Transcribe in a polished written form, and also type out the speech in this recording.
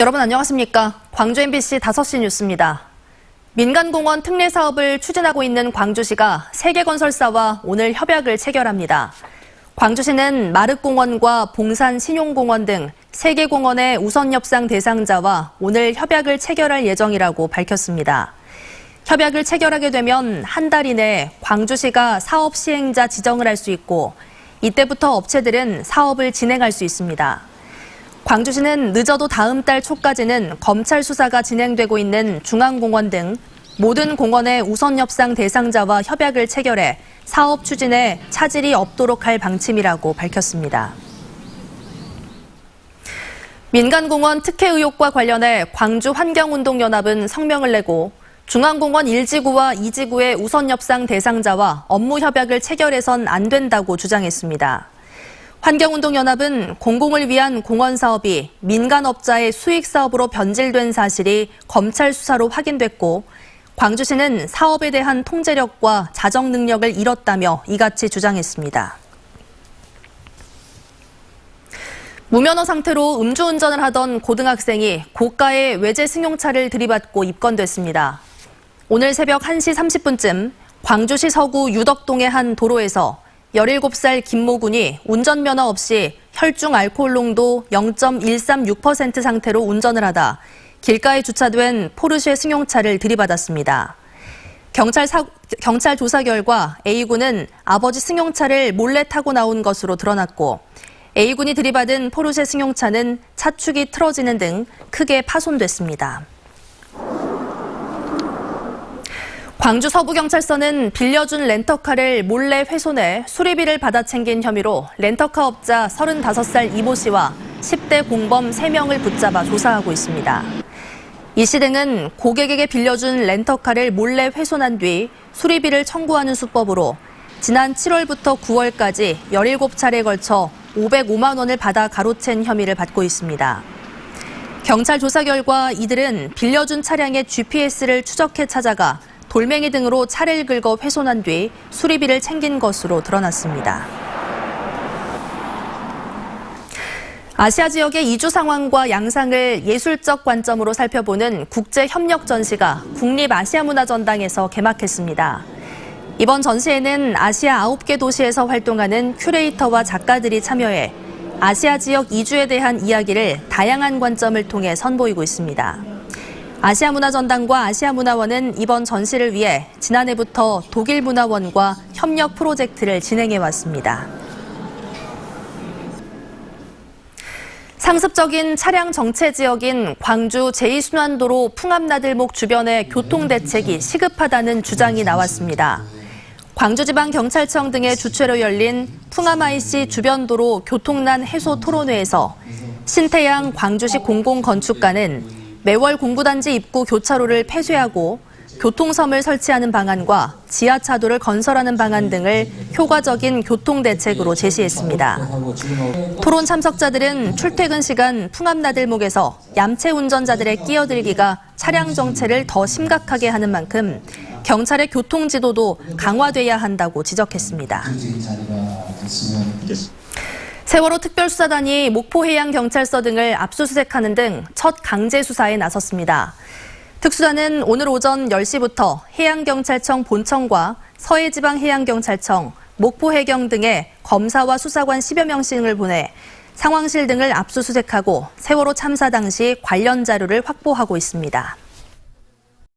여러분 안녕하십니까? 광주 MBC 5시 뉴스입니다. 민간공원 특례 사업을 추진하고 있는 광주시가 세계건설사와 오늘 협약을 체결합니다. 광주시는 마륵공원과 봉산 신용공원 등 3개 공원의 우선 협상 대상자와 오늘 협약을 체결할 예정이라고 밝혔습니다. 협약을 체결하게 되면 한 달 이내 광주시가 사업 시행자 지정을 할 수 있고 이때부터 업체들은 사업을 진행할 수 있습니다. 광주시는 늦어도 다음 달 초까지는 검찰 수사가 진행되고 있는 중앙공원 등 모든 공원의 우선 협상 대상자와 협약을 체결해 사업 추진에 차질이 없도록 할 방침이라고 밝혔습니다. 민간공원 특혜 의혹과 관련해 광주환경운동연합은 성명을 내고 중앙공원 1지구와 2지구의 우선 협상 대상자와 업무 협약을 체결해선 안 된다고 주장했습니다. 환경운동연합은 공공을 위한 공원 사업이 민간업자의 수익 사업으로 변질된 사실이 검찰 수사로 확인됐고 광주시는 사업에 대한 통제력과 자정 능력을 잃었다며 이같이 주장했습니다. 무면허 상태로 음주운전을 하던 고등학생이 고가의 외제 승용차를 들이받고 입건됐습니다. 오늘 새벽 1시 30분쯤 광주시 서구 유덕동의 한 도로에서 17살 김모군이 운전면허 없이 혈중 알코올 농도 0.136% 상태로 운전을 하다 길가에 주차된 포르쉐 승용차를 들이받았습니다. 경찰 조사 결과 A군은 아버지 승용차를 몰래 타고 나온 것으로 드러났고 A군이 들이받은 포르쉐 승용차는 차축이 틀어지는 등 크게 파손됐습니다. 광주 서부경찰서는 빌려준 렌터카를 몰래 훼손해 수리비를 받아 챙긴 혐의로 렌터카 업자 35살 이모 씨와 10대 공범 3명을 붙잡아 조사하고 있습니다. 이 씨 등은 고객에게 빌려준 렌터카를 몰래 훼손한 뒤 수리비를 청구하는 수법으로 지난 7월부터 9월까지 17차례에 걸쳐 505만 원을 받아 가로챈 혐의를 받고 있습니다. 경찰 조사 결과 이들은 빌려준 차량의 GPS를 추적해 찾아가 돌멩이 등으로 차를 긁어 훼손한 뒤 수리비를 챙긴 것으로 드러났습니다. 아시아 지역의 이주 상황과 양상을 예술적 관점으로 살펴보는 국제협력 전시가 국립아시아문화전당에서 개막했습니다. 이번 전시에는 아시아 9개 도시에서 활동하는 큐레이터와 작가들이 참여해 아시아 지역 이주에 대한 이야기를 다양한 관점을 통해 선보이고 있습니다. 아시아문화전당과 아시아문화원은 이번 전시를 위해 지난해부터 독일문화원과 협력 프로젝트를 진행해왔습니다. 상습적인 차량 정체 지역인 광주 제2순환도로 풍암나들목 주변의 교통대책이 시급하다는 주장이 나왔습니다. 광주지방경찰청 등의 주최로 열린 풍암IC 주변도로 교통난 해소 토론회에서 신태양 광주시 공공건축관은 매월 공구단지 입구 교차로를 폐쇄하고 교통섬을 설치하는 방안과 지하차도를 건설하는 방안 등을 효과적인 교통대책으로 제시했습니다. 토론 참석자들은 출퇴근 시간 풍암나들목에서 얌체 운전자들의 끼어들기가 차량 정체를 더 심각하게 하는 만큼 경찰의 교통지도도 강화돼야 한다고 지적했습니다. 세월호 특별수사단이 목포해양경찰서 등을 압수수색하는 등 첫 강제 수사에 나섰습니다. 특수단은 오늘 오전 10시부터 해양경찰청 본청과 서해지방해양경찰청, 목포해경 등의 검사와 수사관 10여 명씩을 보내 상황실 등을 압수수색하고 세월호 참사 당시 관련 자료를 확보하고 있습니다.